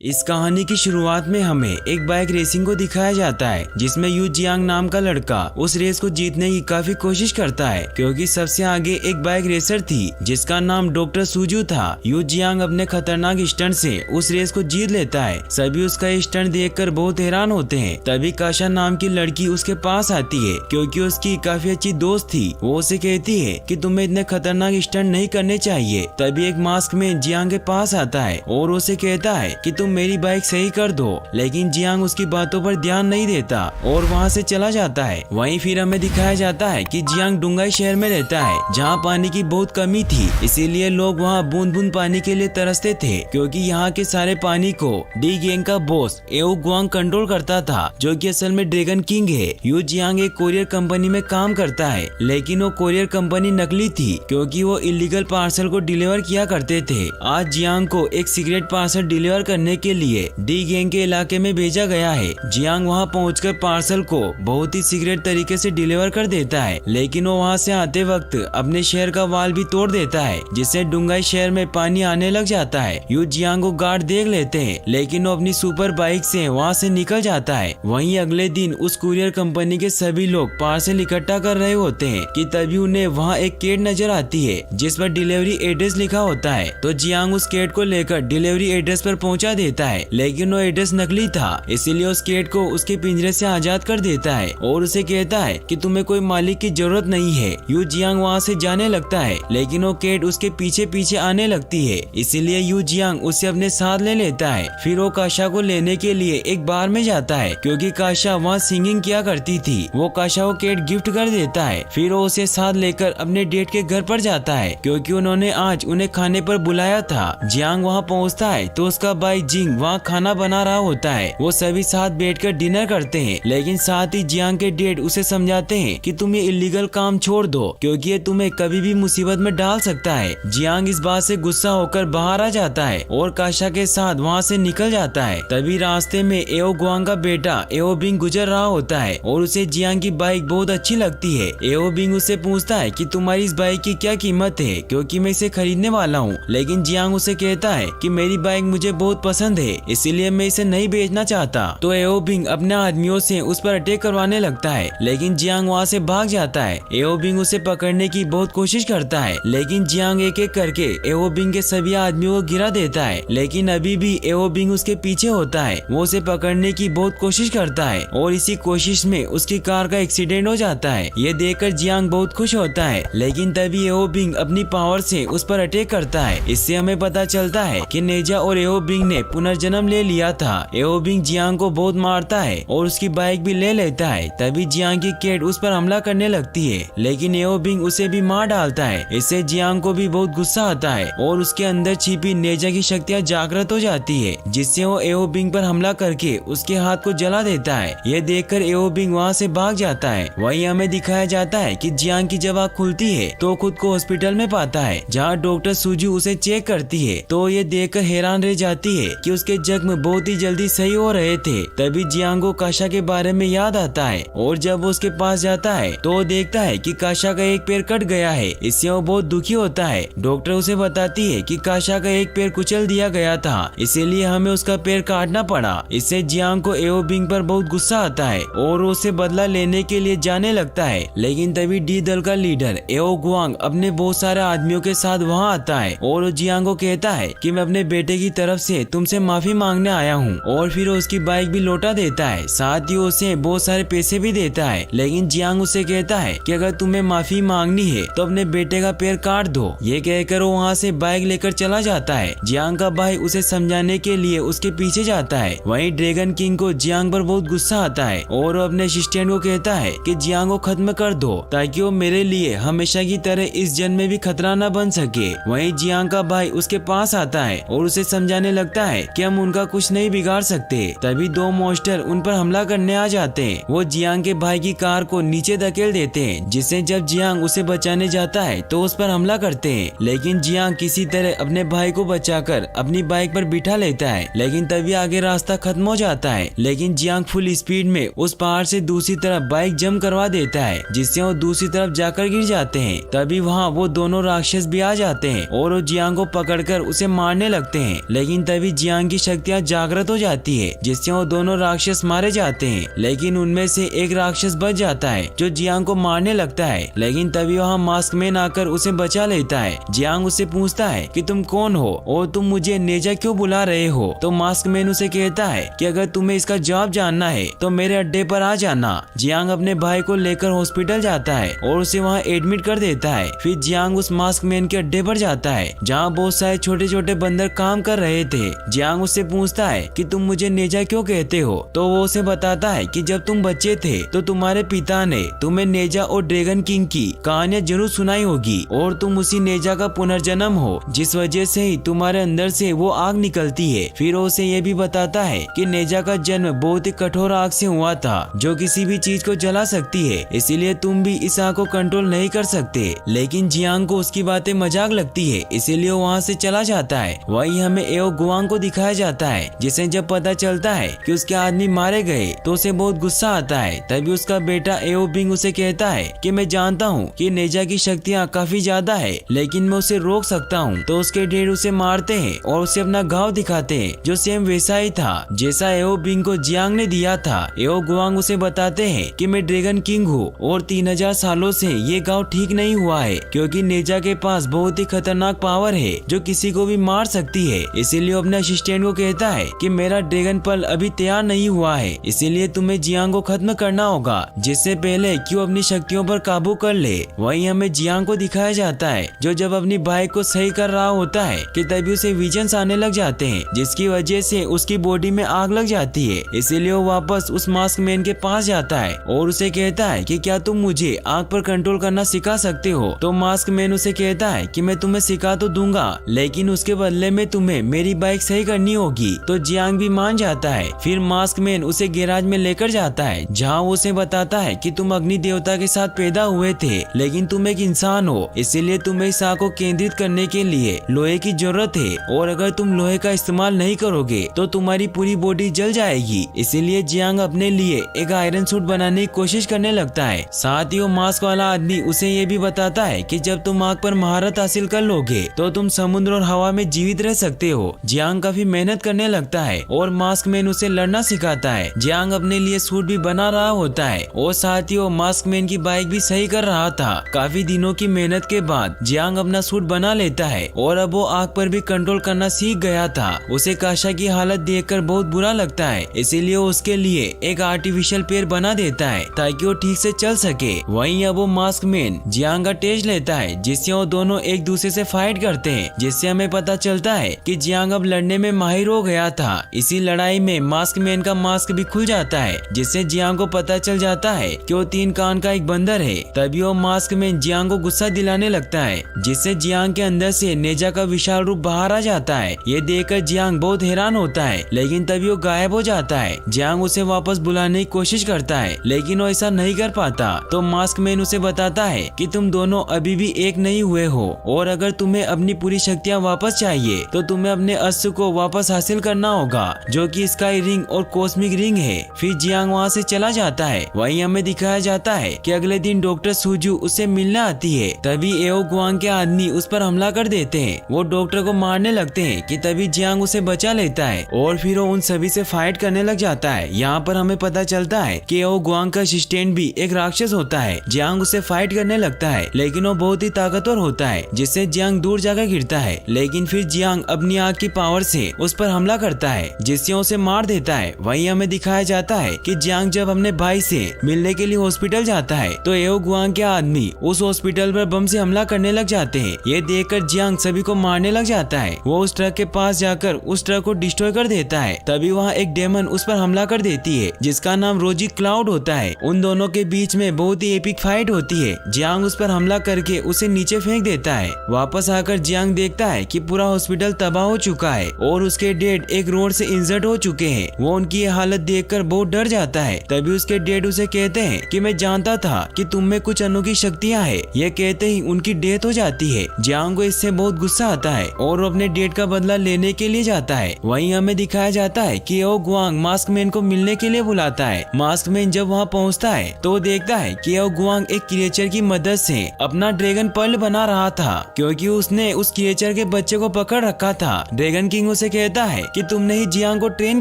इस कहानी की शुरुआत में हमें एक बाइक रेसिंग को दिखाया जाता है जिसमें यू जियांग नाम का लड़का उस रेस को जीतने की काफी कोशिश करता है क्योंकि सबसे आगे एक बाइक रेसर थी जिसका नाम डॉक्टर सुजू था। यू जियांग अपने खतरनाक स्टंट से उस रेस को जीत लेता है। सभी उसका स्टंट देखकर बहुत हैरान होते हैं। तभी काशा नाम की लड़की उसके पास आती है क्योंकि उसकी काफी अच्छी दोस्त थी। वो उसे कहती है कि तुम्हें इतने खतरनाक स्टंट नहीं करने चाहिए। तभी एक मास्क में जियांग के पास आता है और उसे कहता है कि तुम मेरी बाइक सही कर दो, लेकिन जियांग उसकी बातों पर ध्यान नहीं देता और वहाँ से चला जाता है। वहीं फिर हमें दिखाया जाता है कि जियांग डुंगाई शहर में रहता है जहाँ पानी की बहुत कमी थी, इसीलिए लोग वहाँ बूंद बूंद पानी के लिए तरसते थे क्योंकि यहाँ के सारे पानी को डी गैंग का बॉस एओ गुआंग कंट्रोल करता था जो कि असल में ड्रैगन किंग है। यू जियांग एक कोरियर कंपनी में काम करता है, लेकिन वो कोरियर कंपनी नकली थी क्योंकि वो इलीगल पार्सल को डिलीवर किया करते थे। आज जियांग को एक सीक्रेट पार्सल डिलीवर करने के लिए डी गैंग के इलाके में भेजा गया है। जियांग वहां पहुंचकर पार्सल को बहुत ही सीक्रेट तरीके से डिलीवर कर देता है, लेकिन वो वहां से आते वक्त अपने शहर का वाल भी तोड़ देता है जिससे डुंगाई शहर में पानी आने लग जाता है। यू जियांग को गार्ड देख लेते हैं, लेकिन वो अपनी सुपर बाइक से वहां से निकल जाता है। वहीं अगले दिन उस कुरियर कंपनी के सभी लोग पार्सल इकट्ठा कर रहे होते हैं कि तभी उन्हें वहाँ एक केट नजर आती है जिस पर डिलीवरी एड्रेस लिखा होता है। तो जियांग उस केट को लेकर डिलीवरी एड्रेस पर पहुंचा देता है, लेकिन वो एड्रेस नकली था, इसीलिए उस केट को उसके पिंजरे से आजाद कर देता है और उसे कहता है कि तुम्हें कोई मालिक की जरूरत नहीं है। यू जियांग वहाँ से जाने लगता है, लेकिन वो केट उसके पीछे पीछे आने लगती है, इसीलिए यू जियांग उसे अपने साथ ले लेता है। फिर वो काशा को लेने के लिए एक बार में जाता है क्योंकि काशा वहाँ सिंगिंग किया करती थी। वो काशा को केट गिफ्ट कर देता है। फिर वो उसे साथ लेकर अपने डेट के घर पर जाता है क्योंकि उन्होंने आज उन्हें खाने पर बुलाया था। जियांग वहाँ पहुँचता है तो उसका भाई जिंग वहाँ खाना बना रहा होता है। वो सभी साथ बैठकर डिनर करते हैं, लेकिन साथ ही जियांग के डेड उसे समझाते हैं कि तुम ये इलीगल काम छोड़ दो क्योंकि ये तुम्हें कभी भी मुसीबत में डाल सकता है। जियांग इस बात से गुस्सा होकर बाहर आ जाता है और काशा के साथ वहाँ से निकल जाता है। तभी रास्ते में एओ गुआंग का बेटा एओ बिंग गुजर रहा होता है और उसे जियांग की बाइक बहुत अच्छी लगती है। एओ बिंग उससे पूछता है कि तुम्हारी इस बाइक की क्या कीमत है क्योंकि मैं इसे खरीदने वाला हूँ, लेकिन जियांग उसे कहता है कि मेरी बाइक मुझे बहुत पसंद है इसलिए मैं इसे नहीं बेचना चाहता। तो एओ बिंग अपने आदमियों से उस पर अटैक करवाने लगता है, लेकिन जियांग वहाँ से भाग जाता है। एओ बिंग उसे पकड़ने की बहुत कोशिश करता है, लेकिन जियांग एक एक करके एओ बिंग के सभी आदमियों को गिरा देता है, लेकिन अभी भी एओ बिंग उसके पीछे होता है। वो उसे पकड़ने की बहुत कोशिश करता है और इसी कोशिश में उसकी कार का एक्सीडेंट हो जाता है। ये देखकर जियांग बहुत खुश होता है, लेकिन तभी एओ बिंग अपनी पावर से उस पर अटैक करता है। इससे हमें पता चलता है कि नेजा और एओ बिंग ने पुनर्जन्म ले लिया था। एओ बिंग जियांग को बहुत मारता है और उसकी बाइक भी ले लेता है। तभी जियांग की केट उस पर हमला करने लगती है, लेकिन एओ बिंग उसे भी मार डालता है। इससे जियांग को भी बहुत गुस्सा आता है और उसके अंदर छिपी नेजा की शक्तियाँ जागृत हो जाती है, जिससे वो एओ बिंग पर हमला करके उसके हाथ को जला देता है। ये देखकर एओ बिंग वहाँ से भाग जाता है। वहीं हमें दिखाया जाता है कि जियांग की जब आँख खुलती है तो खुद को हॉस्पिटल में पाता है जहाँ डॉक्टर सुजू उसे चेक करती है। तो ये देखकर हैरान रह जाती है कि उसके जख्म बहुत ही जल्दी सही हो रहे थे। तभी जियांग को काशा के बारे में याद आता है और जब वो उसके पास जाता है तो वो देखता है कि काशा का एक पैर कट गया है। इससे वो बहुत दुखी होता है। डॉक्टर उसे बताती है कि काशा का एक पैर कुचल दिया गया था, इसीलिए हमें उसका पैर काटना पड़ा। इससे जियांग को एओ बिंग पर बहुत गुस्सा आता है और उसे बदला लेने के लिए जाने लगता है, लेकिन तभी डी दल का लीडर एओ गुआंग अपने बहुत सारे आदमियों के साथ वहाँ आता है और वो जियांग को कहता है कि मैं अपने बेटे की तरफ से तुमसे माफी मांगने आया हूँ और फिर उसकी बाइक भी लौटा देता है। साथ ही उसे बहुत सारे पैसे भी देता है, लेकिन जियांग उसे कहता है कि अगर तुम्हें माफी मांगनी है तो अपने बेटे का पैर काट दो। ये कहकर वो वहाँ से बाइक लेकर चला जाता है। जियांग का भाई उसे समझाने के लिए उसके पीछे जाता है। वहीं ड्रैगन किंग को जियांग पर बहुत गुस्सा आता है और वो अपने असिस्टेंट को कहता है कि जियांग को खत्म कर दो ताकि वो मेरे लिए हमेशा की तरह इस जन्म में भी खतरा न बन सके। वहीं जियांग का भाई उसके पास आता है और उसे समझाने लगता है कि हम उनका कुछ नहीं बिगाड़ सकते। तभी दो मॉन्स्टर उन पर हमला करने आ जाते हैं। वो जियांग के भाई की कार को नीचे धकेल देते हैं, जिससे जब जियांग उसे बचाने जाता है तो उस पर हमला करते हैं, लेकिन जियांग किसी तरह अपने भाई को बचाकर अपनी बाइक पर बिठा लेता है। लेकिन तभी आगे रास्ता खत्म हो जाता है, लेकिन जियांग फुल स्पीड में उस पहाड़ से दूसरी तरफ बाइक जंप करवा देता है, जिससे वो दूसरी तरफ जाकर गिर जाते हैं। तभी वहाँ वो दोनों राक्षस भी आ जाते हैं और वो जियांग को पकड़कर उसे मारने लगते हैं, लेकिन तभी जियांग की शक्तियाँ जागृत हो जाती है, जिससे वो दोनों राक्षस मारे जाते हैं। लेकिन उनमें से एक राक्षस बच जाता है जो जियांग को मारने लगता है। लेकिन तभी वहाँ मास्क मैन आकर उसे बचा लेता है। जियांग उससे पूछता है कि तुम कौन हो और तुम मुझे नेजा क्यों बुला रहे हो। तो मास्क मैन उसे कहता है कि अगर तुम्हें इसका जवाब जानना है तो मेरे अड्डे पर आ जाना। जियांग अपने भाई को लेकर हॉस्पिटल जाता है और उसे वहाँ एडमिट कर देता है। फिर जियांग उस मास्क मैन के अड्डे पर जाता है जहाँ बहुत सारे छोटे छोटे बंदर काम कर रहे थे। जियांग उससे पूछता है कि तुम मुझे नेजा क्यों कहते हो। तो वो उसे बताता है कि जब तुम बच्चे थे तो तुम्हारे पिता ने तुम्हें नेजा और ड्रैगन किंग की कहानियां जरूर सुनाई होगी और तुम उसी नेजा का पुनर्जन्म हो, जिस वजह से ही तुम्हारे अंदर से वो आग निकलती है। फिर वो उसे ये भी बताता है कि नेजा का जन्म बहुत ही कठोर आग से हुआ था जो किसी भी चीज को जला सकती है, इसीलिए तुम भी इस आग को कंट्रोल नहीं कर सकते। लेकिन जियांग को उसकी बातें मजाक लगती है, इसीलिए वो वहाँ से चला जाता है। वहीं हमें एओ गुआंग को दिखाया जाता है, जिसे जब पता चलता है कि उसके आदमी मारे गए तो उसे बहुत गुस्सा आता है। तभी उसका बेटा एओ बिंग उसे कहता है कि मैं जानता हूँ कि नेजा की शक्तियाँ काफी ज्यादा है, लेकिन मैं उसे रोक सकता हूँ। तो उसके डैड उसे मारते हैं और उसे अपना घाव दिखाते हैं जो सेम वैसा ही था जैसा एओ बिंग को जियांग ने दिया था। एओ गुआंग उसे बताते हैं कि मैं ड्रैगन किंग हूँ और 3000 सालों से ये घाव ठीक नहीं हुआ है, क्योंकि नेजा के पास बहुत ही खतरनाक पावर है जो किसी को भी मार सकती है। इसीलिए अपने असिस्टेंट को कहता है कि मेरा ड्रैगन पल अभी तैयार नहीं हुआ है, इसीलिए तुम्हें जियांग को खत्म करना होगा जिससे पहले कि वो अपनी शक्तियों पर काबू कर ले। वहीं हमें जियांग को दिखाया जाता है जो जब अपनी बाइक को सही कर रहा होता है कि तभी उसे विजन्स आने लग जाते हैं, जिसकी वजह से उसकी बॉडी में आग लग जाती है। इसीलिए वो वापस उस मास्क मैन के पास जाता है और उसे कहता है कि क्या तुम मुझे आग पर कंट्रोल करना सिखा सकते हो। तो मास्क मैन उसे कहता है कि मैं तुम्हें सिखा तो दूंगा, लेकिन उसके बदले में तुम्हें मेरी बाइक सही करनी होगी। तो जियांग भी मान जाता है। फिर मास्क मैन उसे गैराज में लेकर जाता है जहाँ वो उसे बताता है कि तुम अग्नि देवता के साथ पैदा हुए थे, लेकिन तुम एक इंसान हो, इसीलिए तुम्हें इस आग को केंद्रित करने के लिए लोहे की जरूरत है और अगर तुम लोहे का इस्तेमाल नहीं करोगे तो तुम्हारी पूरी बॉडी जल जाएगी। इसीलिए जियांग अपने लिए एक आयरन सूट बनाने की कोशिश करने लगता है। साथ ही वो मास्क वाला आदमी उसे ये भी बताता है कि जब तुम आग पर महारत हासिल कर लोगे तो तुम समुद्र और हवा में जीवित रह सकते हो। जियांग काफी मेहनत करने लगता है और मास्क मैन उसे लड़ना सिखाता है। जियांग अपने लिए सूट भी बना रहा होता है और साथ ही वो मास्क मैन की बाइक भी सही कर रहा था। काफी दिनों की मेहनत के बाद जियांग अपना सूट बना लेता है और अब वो आग पर भी कंट्रोल करना सीख गया था। उसे काशा की हालत देखकर बहुत बुरा लगता है, इसीलिए उसके लिए एक आर्टिफिशियल पैर बना देता है ताकि वो ठीक से चल सके। वहीं अब वो मास्क मैन जियांग का टेस्ट लेता है, जिससे वो दोनों एक दूसरे से फाइट करते हैं, जिससे हमें पता चलता है कि जियांग अब लड़ने में माहिर हो गया था। इसी लड़ाई में मास्क मैन का मास्क भी खुल जाता है, जिससे जियांग को पता चल जाता है कि वो 3 कान का एक बंदर है। तभी वो मास्क मैन जियांग को गुस्सा दिलाने लगता है, जिससे जियांग के अंदर से नेजा का विशाल रूप बाहर आ जाता है। ये देखकर जियांग बहुत हैरान होता है, लेकिन तभी वो गायब हो जाता है। जियांग उसे वापस बुलाने की कोशिश करता है, लेकिन वो ऐसा नहीं कर पाता। तो मास्क मैन उसे बताता है कि तुम दोनों अभी भी एक नहीं हुए हो और अगर तुम्हें अपनी पूरी शक्तियाँ वापस चाहिए तो तुम्हें अपने अस्त्र को वापस हासिल करना होगा, जो कि स्काई रिंग और कॉस्मिक रिंग है। फिर जियांग वहाँ से चला जाता है। वहीं हमें दिखाया जाता है कि अगले दिन डॉक्टर सुजू उससे मिलने आती है। तभी एओ गुआंग के आदमी उस पर हमला कर देते हैं। वो डॉक्टर को मारने लगते हैं कि तभी जियांग उसे बचा लेता है और फिर वो उन सभी से फाइट करने लग जाता है। यहाँ पर हमें पता चलता है कि एओ गुआंग का असिस्टेंट भी एक राक्षस होता है। जियांग उसे फाइट करने लगता है, लेकिन वो बहुत ही ताकतवर होता है, जिससे जियांग दूर जाकर गिरता है। लेकिन फिर जियांग अपनी आग की पावर से उस पर हमला करता है, जिससे उसे मार देता है। वहीं हमें दिखाया जाता है कि जियांग जब अपने भाई से मिलने के लिए हॉस्पिटल जाता है तो एओ गुआंग के आदमी उस हॉस्पिटल पर बम से हमला करने लग जाते हैं। ये देखकर जियांग सभी को मारने लग जाता है। वो उस ट्रक के पास जाकर उस ट्रक को डिस्ट्रॉय कर देता है। तभी वहाँ एक डेमन उस पर हमला कर देती है, जिसका नाम रोजी क्लाउड होता है। उन दोनों के बीच में बहुत ही एपिक फाइट होती है। जियांग उस पर हमला करके उसे नीचे फेंक देता है। वापस आकर जियांग देखता है कि पूरा हॉस्पिटल तबाह हो चुका है और उसके डैड एक रोड से इंजर्ड हो चुके हैं। वो उनकी ये हालत देखकर बहुत डर जाता है। तभी उसके डैड उसे कहते हैं कि मैं जानता था कि तुम में कुछ अनोखी शक्तियाँ हैं। ये कहते ही उनकी डेथ हो जाती है। जियांग को इससे बहुत गुस्सा आता है और वो अपने डैड का बदला लेने के लिए जाता है। वहीं हमें दिखाया जाता है कि एओ गुआंग मास्क मैन को मिलने के लिए बुलाता है। मास्क मैन जब वहाँ पहुँचता है तो वो देखता है कि एओ गुआंग एक क्रिएचर की मदद से अपना ड्रैगन पर्ल बना रहा था, क्योंकि उसने उस क्रिएचर के बच्चे को पकड़ रखा था। ड्रैगन किंग उसे कहता है कि तुमने ही जियांग को ट्रेन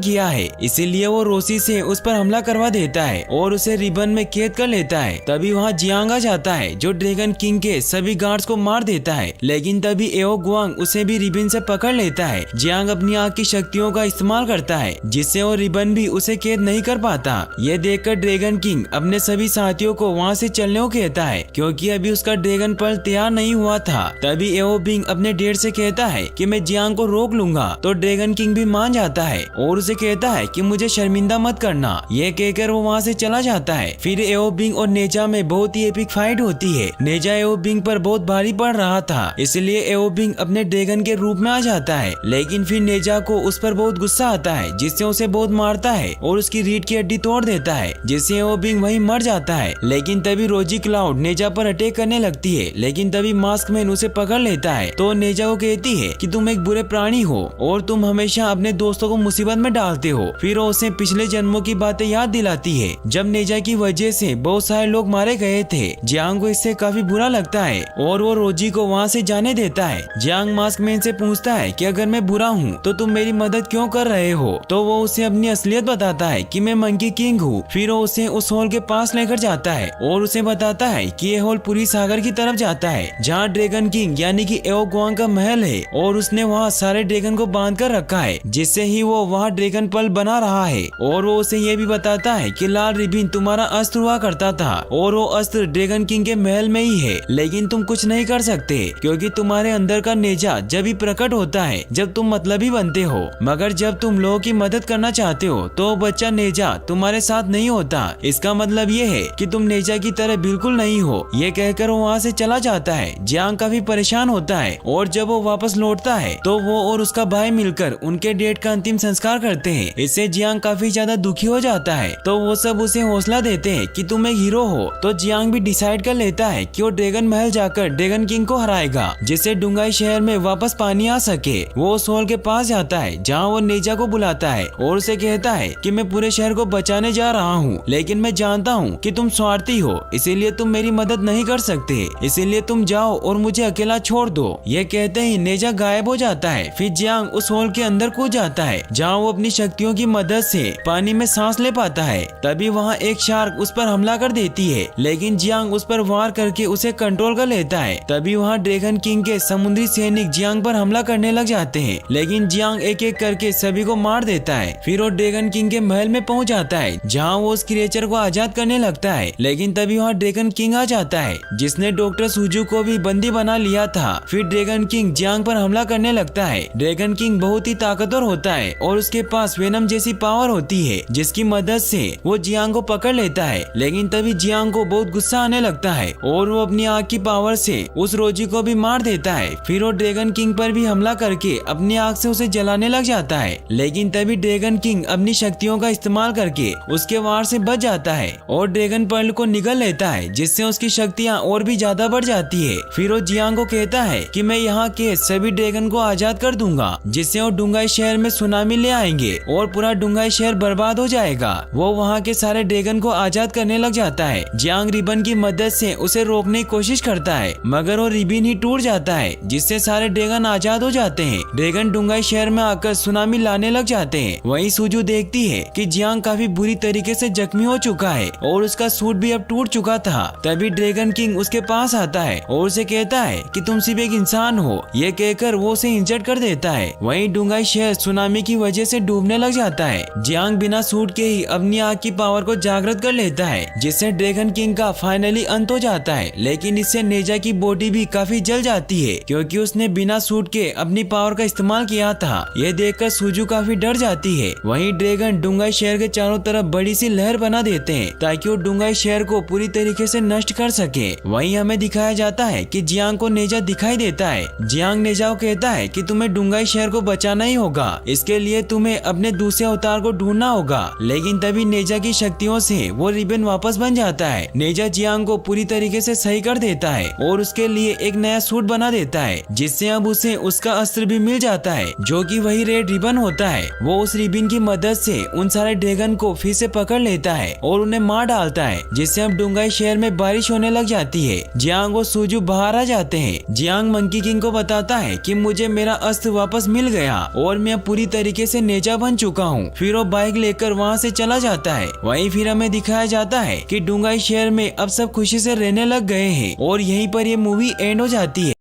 किया है, इसीलिए वो रोसी से उस पर हमला करवा देता है और उसे रिबन में कैद कर लेता है। तभी वहाँ जियांग आ जाता है जो ड्रैगन किंग के सभी गार्ड्स को मार देता है, लेकिन तभी एओ गुआंग उसे भी रिबन से पकड़ लेता है। जियांग अपनी आग की शक्तियों का इस्तेमाल करता है जिससे वो रिबन भी उसे कैद नहीं कर पाता। ये देखकर ड्रैगन किंग अपने सभी साथियों को वहाँ से चलने को कहता है क्योंकि अभी उसका ड्रैगन पर्ल तैयार नहीं हुआ था। तभी एओ बिंग अपने डेड से कहता है कि मैं जियांग को रोक लूंगा, तो ड्रैगन किंग भी मान जाता है और उसे कहता है कि मुझे शर्मिंदा मत करना। ये कहकर वो वहाँ से चला जाता है। फिर एओ बिंग और नेजा में बहुत ही एपिक फाइट होती है। नेजा एओ बिंग पर बहुत भारी पड़ रहा था, इसलिए एओ बिंग अपने ड्रैगन के रूप में आ जाता है, लेकिन फिर नेजा को उस पर बहुत गुस्सा आता है जिससे उसे बहुत मारता है और उसकी रीढ़ की हड्डी तोड़ देता है, जिससे एओ बिंग वहीं मर जाता है। लेकिन तभी रोजी क्लाउड नेजा पर अटैक करने लगती है, लेकिन तभी मास्क मैन उसे पकड़ लेता है। तो नेजा को कहती है कि तुम एक बुरे प्राणी हो और तुम हमेशा अपने दोस्तों को मुसीबत में डालते हो। फिर वो उसे पिछले जन्मों की बातें याद दिलाती है जब नेजा की वजह से बहुत सारे लोग मारे गए थे। जियांग को इससे काफी बुरा लगता है और वो रोजी को वहाँ से जाने देता है। जियांग मास्क मैन से पूछता है कि अगर मैं बुरा हूँ तो तुम मेरी मदद क्यों कर रहे हो, तो वो उसे अपनी असलियत बताता है कि मैं मंकी किंग हूँ। फिर वो उसे उस हॉल के पास लेकर जाता है और उसे बताता है कि ये हॉल पूरी सागर की तरफ जाता है जहाँ ड्रैगन किंग यानी कि एओ गुआंग का महल है और उसने वहाँ सारे ड्रैगन को बांध कर रखा है, जिससे ही वो वहाँ ड्रैगन पर्ल बना रहा है। और वो उसे ये भी बताता है कि लाल रिबिन तुम्हारा अस्त्र हुआ करता था और वो अस्त्र ड्रैगन किंग के महल में ही है, लेकिन तुम कुछ नहीं कर सकते क्योंकि तुम्हारे अंदर का नेजा जब ही प्रकट होता है जब तुम मतलबी बनते हो, मगर जब तुम लोगों की मदद करना चाहते हो तो बच्चा नेजा तुम्हारे साथ नहीं होता। इसका मतलब ये है कि तुम नेजा की तरह बिल्कुल नहीं हो। ये कहकर वो वहाँ से चला जाता है। जियांग काफी परेशान होता है और जब वो वापस लौटता है तो वो और उसका भाई मिलकर उनके डेड का अंतिम संस्कार करते हैं। इससे जियांग काफी ज्यादा दुखी हो जाता है, तो वो सब उसे हौसला देते हैं कि तुम एक हीरो हो। तो जियांग भी डिसाइड कर लेता है कि वो ड्रैगन महल जाकर ड्रैगन किंग को हराएगा जिससे डुंगाई शहर में वापस पानी आ सके। वो उस हॉल के पास जाता है जहाँ वो नेजा को बुलाता है और उसे कहता है कि मैं पूरे शहर को बचाने जा रहा हूँ, लेकिन मैं जानता हूँ कि तुम स्वार्थी हो, इसीलिए तुम मेरी मदद नहीं कर सकते, इसीलिए तुम जाओ और मुझे अकेला छोड़ दो। ये कहते ही नेजा गायब हो जाता है। फिर जियांग उस हॉल के अंदर कूद जाता है जहाँ वो अपनी शक्तियों की मदद से पानी में सांस ले पाता है। तभी वहाँ एक शार्क उस पर हमला कर देती है, लेकिन जियांग उस पर वार करके उसे कंट्रोल कर लेता है। तभी वहाँ ड्रैगन किंग के समुद्री सैनिक जियांग पर हमला करने लग जाते हैं, लेकिन जियांग एक एक करके सभी को मार देता है। फिर वो ड्रैगन किंग के महल में पहुँच जाता है जहाँ वो उस क्रिएचर को आजाद करने लगता है, लेकिन तभी वहाँ ड्रैगन किंग आ जाता है जिसने डॉक्टर सुजू को भी बंदी बना लिया था। फिर ड्रैगन किंग जियांग पर हमला करने लगता है। ड्रैगन किंग बहुत ही ताकतवर होता है और उसके पास वेनम जैसी पावर होती है जिसकी मदद से वो जियांग को पकड़ लेता है, लेकिन तभी जियांग को बहुत गुस्सा आने लगता है और वो अपनी आग की पावर से उस रोजी को भी मार देता है। फिर वो ड्रैगन किंग पर भी हमला करके अपनी आग से उसे जलाने लग जाता है, लेकिन तभी ड्रैगन किंग अपनी शक्तियों का इस्तेमाल करके उसके वार से बच जाता है और ड्रैगन पर्ल को निगल लेता है जिससे उसकी शक्तियाँ और भी ज्यादा बढ़ जाती है। फिर वो जियांग को कहता है कि मैं यहाँ के सभी ड्रैगन को आजाद कर दूंगा, जिससे वो डुंगाई शहर में सुनामी ले आएंगे और पूरा डुंगाई शहर बर्बाद हो जाएगा। वो वहाँ के सारे ड्रैगन को आजाद करने लग जाता है। जियांग रिबन की मदद से उसे रोकने की कोशिश करता है, मगर वो रिबन ही टूट जाता है जिससे सारे ड्रैगन आजाद हो जाते हैं। ड्रैगन डुंगाई शहर में आकर सुनामी लाने लग जाते हैं। वहीं सुजू देखती है कि जियांग काफी बुरी तरीके से जख्मी हो चुका है और उसका सूट भी अब टूट चुका था। तभी ड्रैगन किंग उसके पास आता है और उसे कहता है कि तुम सिर्फ एक इंसान हो। ये कहकर वो उसे इंजर्ड कर देता है। वहीं डुंगाई शहर सुनामी की वजह से डूबने लग जाता है। जियांग बिना सूट के ही अपनी आग की पावर को जागृत कर लेता है, जिससे ड्रैगन किंग का फाइनली अंत हो जाता है। लेकिन इससे नेजा की बॉडी भी काफी जल जाती है क्योंकि उसने बिना सूट के अपनी पावर का इस्तेमाल किया था। ये देखकर सुजू काफी डर जाती है। वहीं ड्रैगन डुंगाई शहर के चारों तरफ बड़ी सी लहर बना देते हैं ताकि वो डुंगाई शहर को पूरी तरीके से नष्ट कर सके। वहीं हमें दिखाया जाता है कि जियांग को नेजा दिखाई देता है। जियांग नेजा को कहता है कि तुम्हें डुंगाई शहर को बचाना ही होगा, इसके लिए तुम्हें अपने दूसरे अवतार को ढूंढना होगा। लेकिन तभी नेजा की शक्तियों से वो रिबन वापस बन जाता है। नेजा जियांग को पूरी तरीके से सही कर देता है और उसके लिए एक नया सूट बना देता है, जिससे अब उसे उसका अस्त्र भी मिल जाता है जो कि वही रेड रिबन होता है। वो उस रिबन की मदद से उन सारे ड्रैगन को फिर से पकड़ लेता है और उन्हें मार डालता है, जिससे अब डुंगाई शहर में बारिश होने लग जाती है। जियांग और सुजू बाहर आ जाते हैं। जियांग मंकी किंग को बताता है कि मुझे मेरा अस्त्र वापस मिल मिल गया और मैं अब पूरी तरीके से नेजा बन चुका हूँ। फिर वो बाइक लेकर वहाँ से चला जाता है। वहीं फिर हमें दिखाया जाता है कि डुंगाई शहर में अब सब खुशी से रहने लग गए हैं और यहीं पर ये मूवी एंड हो जाती है।